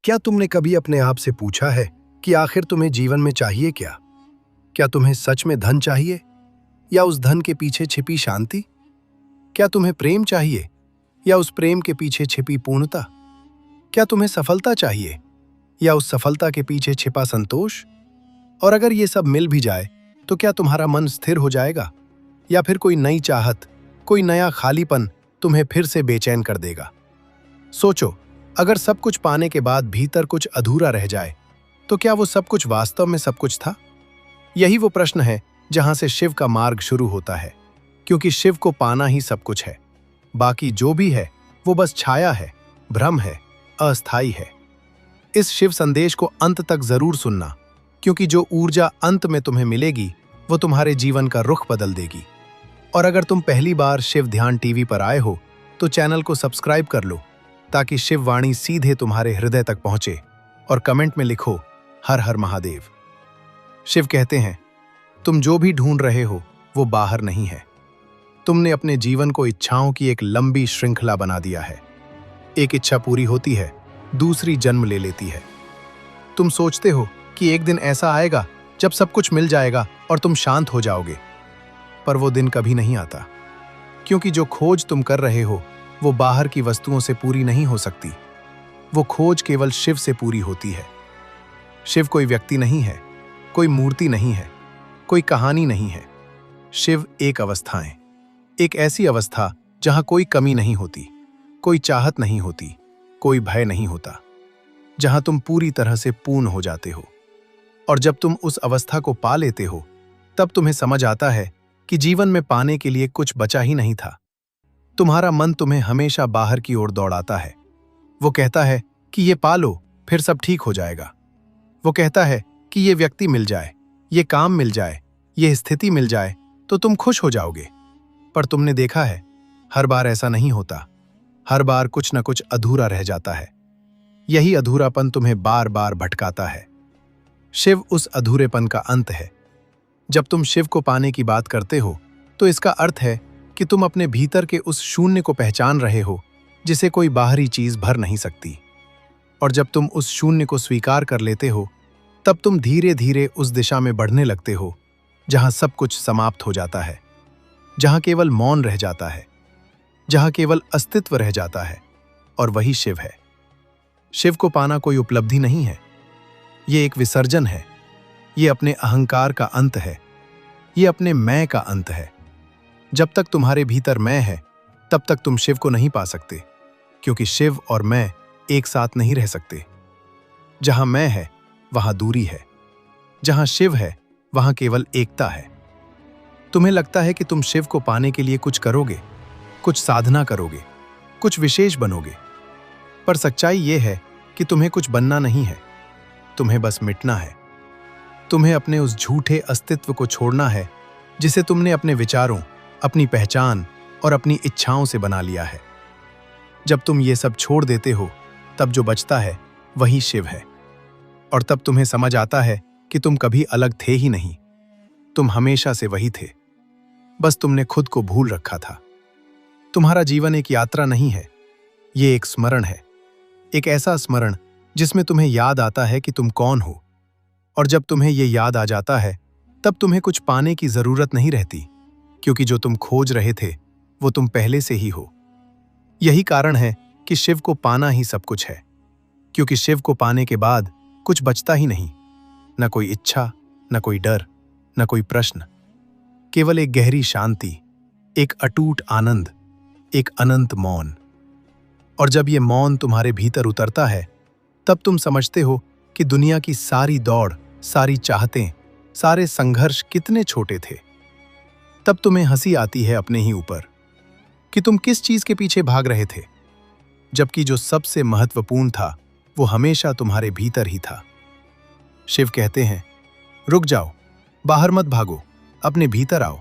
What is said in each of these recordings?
क्या तुमने कभी अपने आप से पूछा है कि आखिर तुम्हें जीवन में चाहिए क्या? क्या तुम्हें सच में धन चाहिए या उस धन के पीछे छिपी शांति? क्या तुम्हें प्रेम चाहिए या उस प्रेम के पीछे छिपी पूर्णता? क्या तुम्हें सफलता चाहिए या उस सफलता के पीछे छिपा संतोष? और अगर ये सब मिल भी जाए तो क्या तुम्हारा मन स्थिर हो जाएगा या फिर कोई नई चाहत, कोई नया खालीपन तुम्हें फिर से बेचैन कर देगा? सोचो, अगर सब कुछ पाने के बाद भीतर कुछ अधूरा रह जाए तो क्या वो सब कुछ वास्तव में सब कुछ था? यही वो प्रश्न है जहां से शिव का मार्ग शुरू होता है, क्योंकि शिव को पाना ही सब कुछ है। बाकी जो भी है वो बस छाया है, भ्रम है, अस्थायी है। इस शिव संदेश को अंत तक जरूर सुनना, क्योंकि जो ऊर्जा अंत में तुम्हें मिलेगी वो तुम्हारे जीवन का रुख बदल देगी। और अगर तुम पहली बार शिव ध्यान टीवी पर आए हो तो चैनल को सब्सक्राइब कर लो, ताकि शिव वाणी सीधे तुम्हारे हृदय तक पहुंचे। और कमेंट में लिखो, हर हर महादेव। शिव कहते हैं, तुम जो भी ढूंढ रहे हो वो बाहर नहीं है। तुमने अपने जीवन को इच्छाओं की एक लंबी श्रृंखला बना दिया है। एक इच्छा पूरी होती है, दूसरी जन्म ले लेती है। तुम सोचते हो कि एक दिन ऐसा आएगा जब सब कुछ मिल जाएगा और तुम शांत हो जाओगे, पर वो दिन कभी नहीं आता, क्योंकि जो खोज तुम कर रहे हो वो बाहर की वस्तुओं से पूरी नहीं हो सकती। वो खोज केवल शिव से पूरी होती है। शिव कोई व्यक्ति नहीं है, कोई मूर्ति नहीं है, कोई कहानी नहीं है। शिव एक अवस्था है, एक ऐसी अवस्था जहां कोई कमी नहीं होती, कोई चाहत नहीं होती, कोई भय नहीं होता, जहां तुम पूरी तरह से पूर्ण हो जाते हो। और जब तुम उस अवस्था को पा लेते हो तब तुम्हें समझ आता है कि जीवन में पाने के लिए कुछ बचा ही नहीं था। तुम्हारा मन तुम्हें हमेशा बाहर की ओर दौड़ाता है। वो कहता है कि ये पा लो, फिर सब ठीक हो जाएगा। वो कहता है कि ये व्यक्ति मिल जाए, ये काम मिल जाए, ये स्थिति मिल जाए तो तुम खुश हो जाओगे। पर तुमने देखा है, हर बार ऐसा नहीं होता। हर बार कुछ न कुछ अधूरा रह जाता है। यही अधूरापन तुम्हें बार बार भटकाता है। शिव उस अधूरेपन का अंत है। जब तुम शिव को पाने की बात करते हो तो इसका अर्थ है कि तुम अपने भीतर के उस शून्य को पहचान रहे हो जिसे कोई बाहरी चीज भर नहीं सकती। और जब तुम उस शून्य को स्वीकार कर लेते हो तब तुम धीरे धीरे उस दिशा में बढ़ने लगते हो जहां सब कुछ समाप्त हो जाता है, जहां केवल मौन रह जाता है, जहां केवल अस्तित्व रह जाता है। और वही शिव है। शिव को पाना कोई उपलब्धि नहीं है, ये एक विसर्जन है। ये अपने अहंकार का अंत है, ये अपने मैं का अंत है। जब तक तुम्हारे भीतर मैं है तब तक तुम शिव को नहीं पा सकते, क्योंकि शिव और मैं एक साथ नहीं रह सकते। जहां मैं है वहां दूरी है, जहां शिव है वहां केवल एकता है। तुम्हें लगता है कि तुम शिव को पाने के लिए कुछ करोगे, कुछ साधना करोगे, कुछ विशेष बनोगे, पर सच्चाई यह है कि तुम्हें कुछ बनना नहीं है, तुम्हें बस मिटना है। तुम्हें अपने उस झूठे अस्तित्व को छोड़ना है जिसे तुमने अपने विचारों, अपनी पहचान और अपनी इच्छाओं से बना लिया है। जब तुम ये सब छोड़ देते हो तब जो बचता है वही शिव है। और तब तुम्हें समझ आता है कि तुम कभी अलग थे ही नहीं, तुम हमेशा से वही थे, बस तुमने खुद को भूल रखा था। तुम्हारा जीवन एक यात्रा नहीं है, ये एक स्मरण है। एक ऐसा स्मरण जिसमें तुम्हें याद आता है कि तुम कौन हो। और जब तुम्हें ये याद आ जाता है तब तुम्हें कुछ पाने की जरूरत नहीं रहती, क्योंकि जो तुम खोज रहे थे वो तुम पहले से ही हो। यही कारण है कि शिव को पाना ही सब कुछ है, क्योंकि शिव को पाने के बाद कुछ बचता ही नहीं। न कोई इच्छा, न कोई डर, न कोई प्रश्न, केवल एक गहरी शांति, एक अटूट आनंद, एक अनंत मौन। और जब ये मौन तुम्हारे भीतर उतरता है तब तुम समझते हो कि दुनिया की सारी दौड़, सारी चाहतें, सारे संघर्ष कितने छोटे थे। तब तुम्हें हंसी आती है अपने ही ऊपर कि तुम किस चीज के पीछे भाग रहे थे, जबकि जो सबसे महत्वपूर्ण था वो हमेशा तुम्हारे भीतर ही था। शिव कहते हैं, रुक जाओ, बाहर मत भागो, अपने भीतर आओ।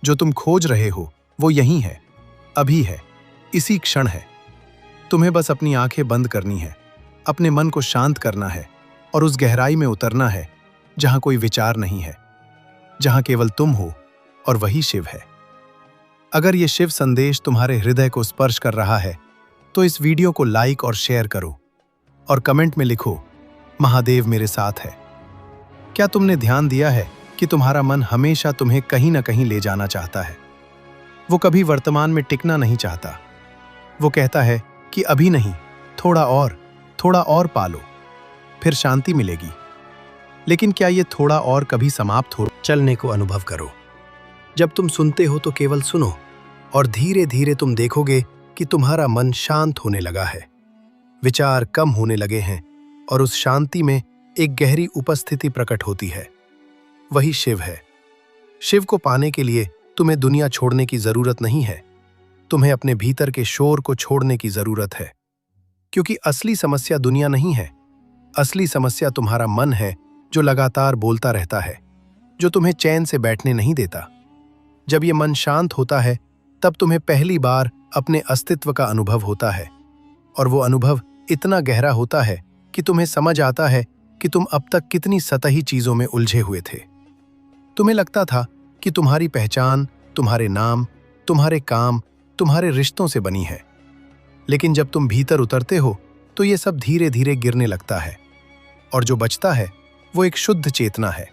जो तुम खोज रहे हो वो यहीं है, अभी है, इसी क्षण है। तुम्हें बस अपनी आंखें बंद करनी है, अपने मन को शांत करना है और उस गहराई में उतरना है जहां कोई विचार नहीं है, जहां केवल तुम हो और वही शिव है। अगर ये शिव संदेश तुम्हारे हृदय को स्पर्श कर रहा है तो इस वीडियो को लाइक और शेयर करो। और कमेंट में लिखो, महादेव मेरे साथ है। क्या तुमने ध्यान दिया है कि तुम्हारा मन हमेशा तुम्हें कहीं ना कहीं ले जाना चाहता है? वो कभी वर्तमान में टिकना नहीं चाहता। वो कहता है कि अभी नहीं, थोड़ा और पालो, फिर शांति मिलेगी। लेकिन क्या ये थोड़ा और कभी समाप्त हो? चलने को अनुभव करो। जब तुम सुनते हो तो केवल सुनो, और धीरे धीरे तुम देखोगे कि तुम्हारा मन शांत होने लगा है, विचार कम होने लगे हैं, और उस शांति में एक गहरी उपस्थिति प्रकट होती है। वही शिव है। शिव को पाने के लिए तुम्हें दुनिया छोड़ने की जरूरत नहीं है, तुम्हें अपने भीतर के शोर को छोड़ने की जरूरत है। क्योंकि असली समस्या दुनिया नहीं है, असली समस्या तुम्हारा मन है, जो लगातार बोलता रहता है, जो तुम्हें चैन से बैठने नहीं देता। जब ये मन शांत होता है, तब तुम्हें पहली बार अपने अस्तित्व का अनुभव होता है, और वो अनुभव इतना गहरा होता है कि तुम्हें समझ आता है कि तुम अब तक कितनी सतही चीजों में उलझे हुए थे। तुम्हें लगता था कि तुम्हारी पहचान, तुम्हारे नाम, तुम्हारे काम, तुम्हारे रिश्तों से बनी है। लेकिन जब तुम भीतर उतरते हो तो ये सब धीरे धीरे गिरने लगता है, और जो बचता है वो एक शुद्ध चेतना है,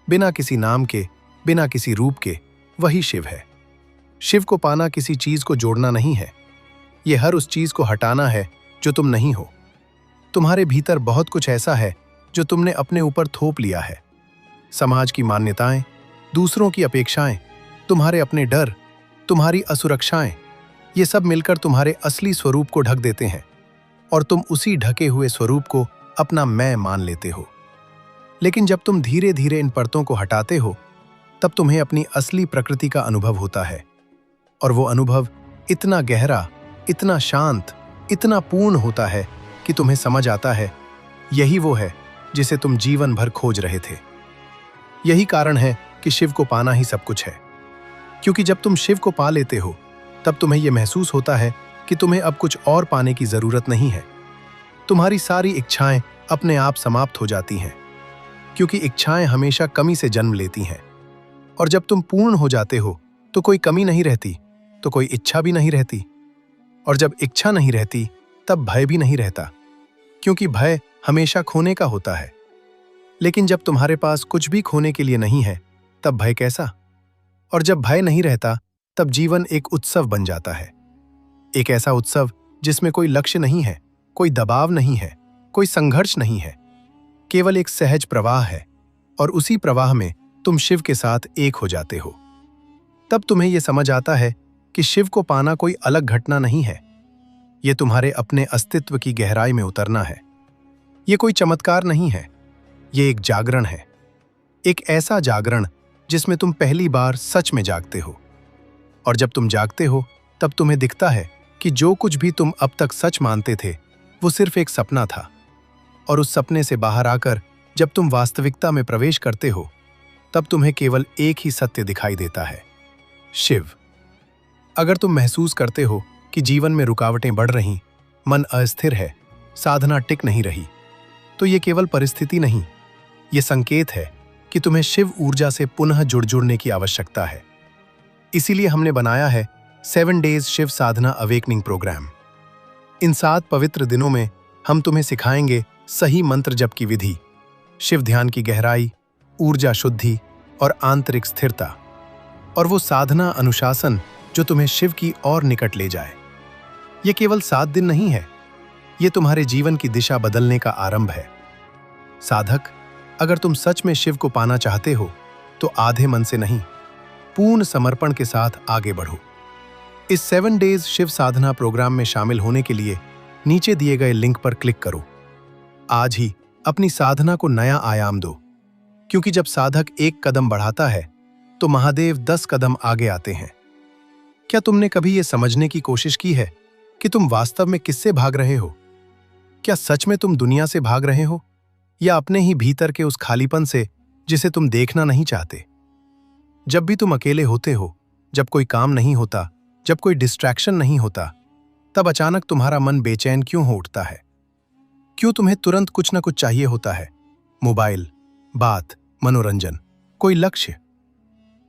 बिना किसी नाम के, बिना किसी रूप के। वही शिव है। शिव को पाना किसी चीज को जोड़ना नहीं है, ये हर उस चीज को हटाना है जो तुम नहीं हो। तुम्हारे भीतर बहुत कुछ ऐसा है जो तुमने अपने ऊपर थोप लिया है। समाज की मान्यताएं, दूसरों की अपेक्षाएं, तुम्हारे अपने डर, तुम्हारी असुरक्षाएं, ये सब मिलकर तुम्हारे असली स्वरूप को ढक देते हैं, और तुम उसी ढके हुए स्वरूप को अपना मैं मान लेते हो। लेकिन जब तुम धीरे धीरे इन परतों को हटाते हो, तब तुम्हें अपनी असली प्रकृति का अनुभव होता है, और वो अनुभव इतना गहरा, इतना शांत, इतना पूर्ण होता है कि तुम्हें समझ आता है यही वो है जिसे तुम जीवन भर खोज रहे थे। यही कारण है कि शिव को पाना ही सब कुछ है। क्योंकि जब तुम शिव को पा लेते हो, तब तुम्हें यह महसूस होता है कि तुम्हें अब कुछ और पाने की जरूरत नहीं है। तुम्हारी सारी इच्छाएं अपने आप समाप्त हो जाती हैं, क्योंकि इच्छाएं हमेशा कमी से जन्म लेती हैं। और जब तुम पूर्ण हो जाते हो तो कोई कमी नहीं रहती, तो कोई इच्छा भी नहीं रहती। और जब इच्छा नहीं रहती, तब भय भी नहीं रहता, क्योंकि भय हमेशा खोने का होता है। लेकिन जब तुम्हारे पास कुछ भी खोने के लिए नहीं है, तब भय कैसा? और जब भय नहीं रहता, तब जीवन एक उत्सव बन जाता है। एक ऐसा उत्सव जिसमें कोई लक्ष्य नहीं है, कोई दबाव नहीं है, कोई संघर्ष नहीं है, केवल एक सहज प्रवाह है। और उसी प्रवाह में तुम शिव के साथ एक हो जाते हो। तब तुम्हें यह समझ आता है कि शिव को पाना कोई अलग घटना नहीं है, यह तुम्हारे अपने अस्तित्व की गहराई में उतरना है। यह कोई चमत्कार नहीं है, यह एक जागरण है। एक ऐसा जागरण जिसमें तुम पहली बार सच में जागते हो। और जब तुम जागते हो, तब तुम्हें दिखता है कि जो कुछ भी तुम अब तक सच मानते थे, वो सिर्फ एक सपना था। और उस सपने से बाहर आकर जब तुम वास्तविकता में प्रवेश करते हो, तब तुम्हें केवल एक ही सत्य दिखाई देता है, शिव। अगर तुम महसूस करते हो कि जीवन में रुकावटें बढ़ रही, मन अस्थिर है, साधना टिक नहीं रही, तो ये केवल परिस्थिति नहीं, ये संकेत है कि तुम्हें शिव ऊर्जा से पुनः जुड़ने की आवश्यकता है। इसीलिए हमने बनाया है 7 डेज शिव साधना अवेकनिंग प्रोग्राम। इन 7 पवित्र दिनों में हम तुम्हें सिखाएंगे सही मंत्र जप की विधि, शिव ध्यान की गहराई, ऊर्जा शुद्धि और आंतरिक स्थिरता, और वो साधना अनुशासन जो तुम्हें शिव की और निकट ले जाए। ये केवल 7 दिन नहीं है, ये तुम्हारे जीवन की दिशा बदलने का आरंभ है। साधक, अगर तुम सच में शिव को पाना चाहते हो, तो आधे मन से नहीं, पूर्ण समर्पण के साथ आगे बढ़ो। इस 7 डेज शिव साधना प्रोग्राम में शामिल होने के लिए नीचे दिए गए लिंक पर क्लिक करो। आज ही अपनी साधना को नया आयाम दो, क्योंकि जब साधक एक कदम बढ़ाता है, तो महादेव 10 कदम आगे आते हैं। क्या तुमने कभी यह समझने की कोशिश की है कि तुम वास्तव में किससे भाग रहे हो? क्या सच में तुम दुनिया से भाग रहे हो, या अपने ही भीतर के उस खालीपन से जिसे तुम देखना नहीं चाहते? जब भी तुम अकेले होते हो, जब कोई काम नहीं होता, जब कोई डिस्ट्रैक्शन नहीं होता, तब अचानक तुम्हारा मन बेचैन क्यों हो उठता है? क्यों तुम्हें तुरंत कुछ ना कुछ चाहिए होता है? मोबाइल, बात, मनोरंजन, कोई लक्ष्य।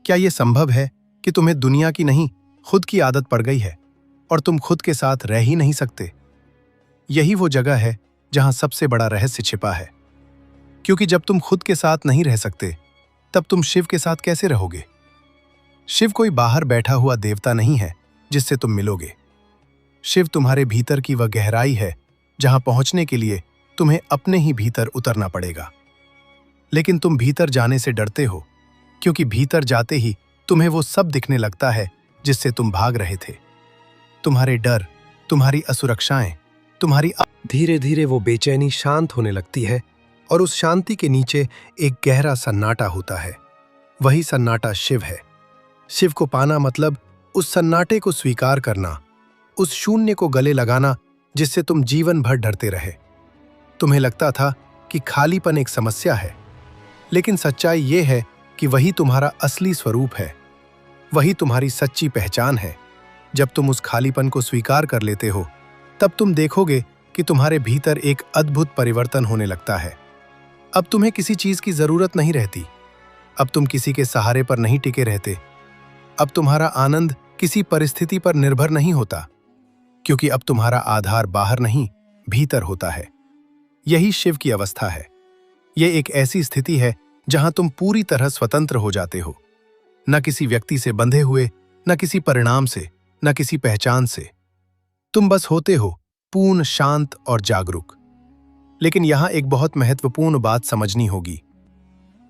क्या यह संभव है कि तुम्हें दुनिया की नहीं, खुद की आदत पड़ गई है और तुम खुद के साथ रह ही नहीं सकते? यही वो जगह है जहां सबसे बड़ा रहस्य छिपा है। क्योंकि जब तुम खुद के साथ नहीं रह सकते, तब तुम शिव के साथ कैसे रहोगे? शिव कोई बाहर बैठा हुआ देवता नहीं है जिससे तुम मिलोगे। शिव तुम्हारे भीतर की वह गहराई है जहां पहुंचने के लिए तुम्हें अपने ही भीतर उतरना पड़ेगा। लेकिन तुम भीतर जाने से डरते हो, क्योंकि भीतर जाते ही तुम्हें वो सब दिखने लगता है जिससे तुम भाग रहे थे। तुम्हारे डर, तुम्हारी असुरक्षाएं, तुम्हारी धीरे धीरे वो बेचैनी शांत होने लगती है और उस शांति के नीचे एक गहरा सन्नाटा होता है। वही सन्नाटा शिव है। शिव को पाना मतलब उस सन्नाटे को स्वीकार करना, उस शून्य को गले लगाना जिससे तुम जीवन भर डरते रहे। तुम्हें लगता था कि खालीपन एक समस्या है, लेकिन सच्चाई ये है कि वही तुम्हारा असली स्वरूप है, वही तुम्हारी सच्ची पहचान है। जब तुम उस खालीपन को स्वीकार कर लेते हो, तब तुम देखोगे कि तुम्हारे भीतर एक अद्भुत परिवर्तन होने लगता है। अब तुम्हें किसी चीज की जरूरत नहीं रहती। अब तुम किसी के सहारे पर नहीं टिके रहते। अब तुम्हारा आनंद किसी परिस्थिति पर निर्भर नहीं होता, क्योंकि अब तुम्हारा आधार बाहर नहीं, भीतर होता है। यही शिव की अवस्था है। यह एक ऐसी स्थिति है जहां तुम पूरी तरह स्वतंत्र हो जाते हो, न किसी व्यक्ति से बंधे हुए, न किसी परिणाम से, न किसी पहचान से। तुम बस होते हो, पूर्ण, शांत और जागरूक। लेकिन यहां एक बहुत महत्वपूर्ण बात समझनी होगी।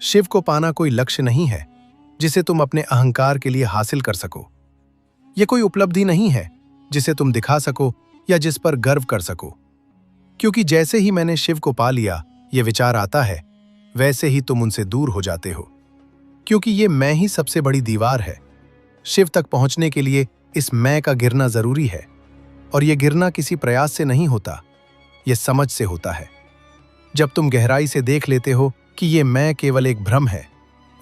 शिव को पाना कोई लक्ष्य नहीं है जिसे तुम अपने अहंकार के लिए हासिल कर सको। यह कोई उपलब्धि नहीं है जिसे तुम दिखा सको या जिस पर गर्व कर सको। क्योंकि जैसे ही मैंने शिव को पा लिया, यह विचार आता है, वैसे ही तुम उनसे दूर हो जाते हो। क्योंकि ये मैं ही सबसे बड़ी दीवार है। शिव तक पहुंचने के लिए इस मैं का गिरना जरूरी है, और यह गिरना किसी प्रयास से नहीं होता, यह समझ से होता है। जब तुम गहराई से देख लेते हो कि ये मैं केवल एक भ्रम है,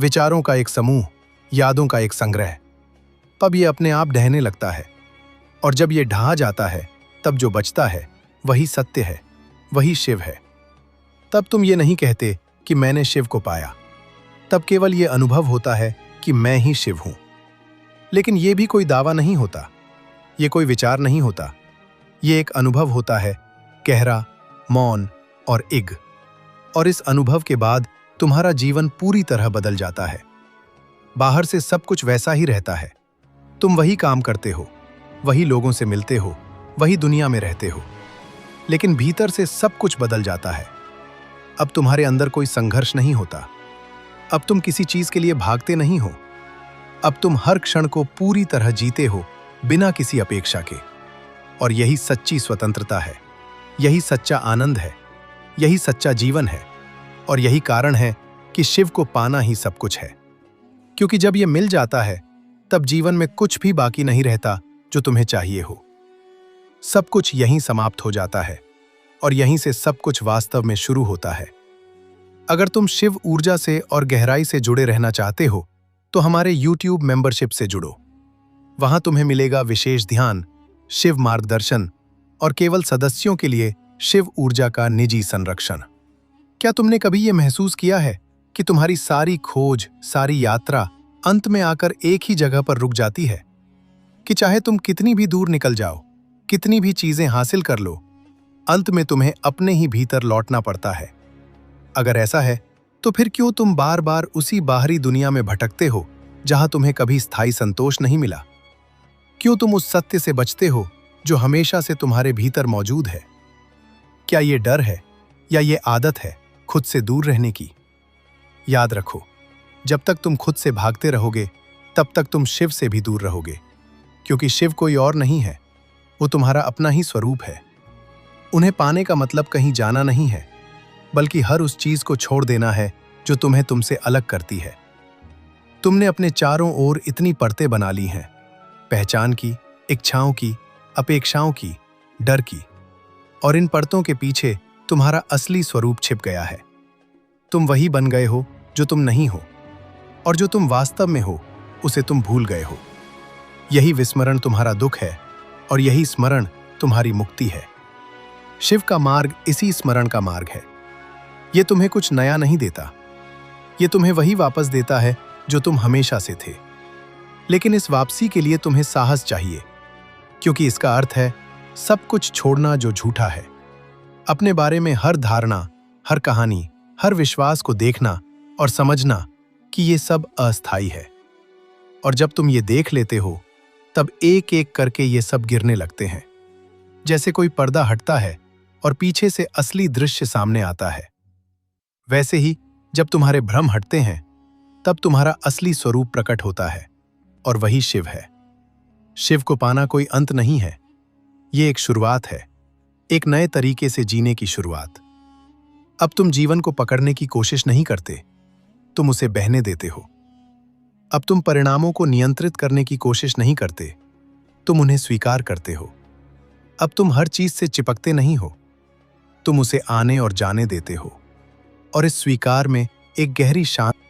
विचारों का एक समूह, यादों का एक संग्रह, तब ये अपने आप ढहने लगता है। और जब ये ढहा जाता है, तब जो बचता है वही सत्य है, वही शिव है। तब तुम ये नहीं कहते कि मैंने शिव को पाया, तब केवल ये अनुभव होता है कि मैं ही शिव हूं। लेकिन ये भी कोई दावा नहीं होता, ये कोई विचार नहीं होता, ये एक अनुभव होता है, गहरा, मौन और इग। और इस अनुभव के बाद तुम्हारा जीवन पूरी तरह बदल जाता है। बाहर से सब कुछ वैसा ही रहता है। तुम वही काम करते हो, वही लोगों से मिलते हो, वही दुनिया में रहते हो, लेकिन भीतर से सब कुछ बदल जाता है। अब तुम्हारे अंदर कोई संघर्ष नहीं होता। अब तुम किसी चीज के लिए भागते नहीं हो। अब तुम हर क्षण को पूरी तरह जीते हो, बिना किसी अपेक्षा के। और यही सच्ची स्वतंत्रता है, यही सच्चा आनंद है, यही सच्चा जीवन है। और यही कारण है कि शिव को पाना ही सब कुछ है। क्योंकि जब यह मिल जाता है, तब जीवन में कुछ भी बाकी नहीं रहता जो तुम्हें चाहिए हो। सब कुछ यहीं समाप्त हो जाता है, और यहीं से सब कुछ वास्तव में शुरू होता है। अगर तुम शिव ऊर्जा से और गहराई से जुड़े रहना चाहते हो, तो हमारे YouTube मेंबरशिप से जुड़ो। वहां तुम्हें मिलेगा विशेष ध्यान, शिव मार्गदर्शन और केवल सदस्यों के लिए शिव ऊर्जा का निजी संरक्षण। क्या तुमने कभी यह महसूस किया है कि तुम्हारी सारी खोज, सारी यात्रा अंत में आकर एक ही जगह पर रुक जाती है? कि चाहे तुम कितनी भी दूर निकल जाओ, कितनी भी चीजें हासिल कर लो, अंत में तुम्हें अपने ही भीतर लौटना पड़ता है। अगर ऐसा है, तो फिर क्यों तुम बार बार उसी बाहरी दुनिया में भटकते हो जहां तुम्हें कभी स्थायी संतोष नहीं मिला? क्यों तुम उस सत्य से बचते हो जो हमेशा से तुम्हारे भीतर मौजूद है? क्या ये डर है या ये आदत है खुद से दूर रहने की? याद रखो, जब तक तुम खुद से भागते रहोगे, तब तक तुम शिव से भी दूर रहोगे। क्योंकि शिव कोई और नहीं है, वो तुम्हारा अपना ही स्वरूप है। उन्हें पाने का मतलब कहीं जाना नहीं है, बल्कि हर उस चीज को छोड़ देना है जो तुम्हें तुमसे अलग करती है। तुमने अपने चारों ओर इतनी परतें बना ली हैं, पहचान की, इच्छाओं की, अपेक्षाओं की, डर की, और इन परतों के पीछे तुम्हारा असली स्वरूप छिप गया है। तुम वही बन गए हो जो तुम नहीं हो, और जो तुम वास्तव में हो उसे तुम भूल गए हो। यही विस्मरण तुम्हारा दुख है, और यही स्मरण तुम्हारी मुक्ति है। शिव का मार्ग इसी स्मरण का मार्ग है। यह तुम्हें कुछ नया नहीं देता, यह तुम्हें वही वापस देता है जो तुम हमेशा से थे। लेकिन इस वापसी के लिए तुम्हें साहस चाहिए, क्योंकि इसका अर्थ है सब कुछ छोड़ना जो झूठा है। अपने बारे में हर धारणा, हर कहानी, हर विश्वास को देखना और समझना कि ये सब अस्थायी है। और जब तुम ये देख लेते हो, तब एक एक करके ये सब गिरने लगते हैं। जैसे कोई पर्दा हटता है और पीछे से असली दृश्य सामने आता है, वैसे ही जब तुम्हारे भ्रम हटते हैं, तब तुम्हारा असली स्वरूप प्रकट होता है, और वही शिव है। शिव को पाना कोई अंत नहीं है, ये एक शुरुआत है, एक नए तरीके से जीने की शुरुआत। अब तुम जीवन को पकड़ने की कोशिश नहीं करते, तुम उसे बहने देते हो। अब तुम परिणामों को नियंत्रित करने की कोशिश नहीं करते, तुम उन्हें स्वीकार करते हो। अब तुम हर चीज से चिपकते नहीं हो, तुम उसे आने और जाने देते हो। और इस स्वीकार में एक गहरी शांति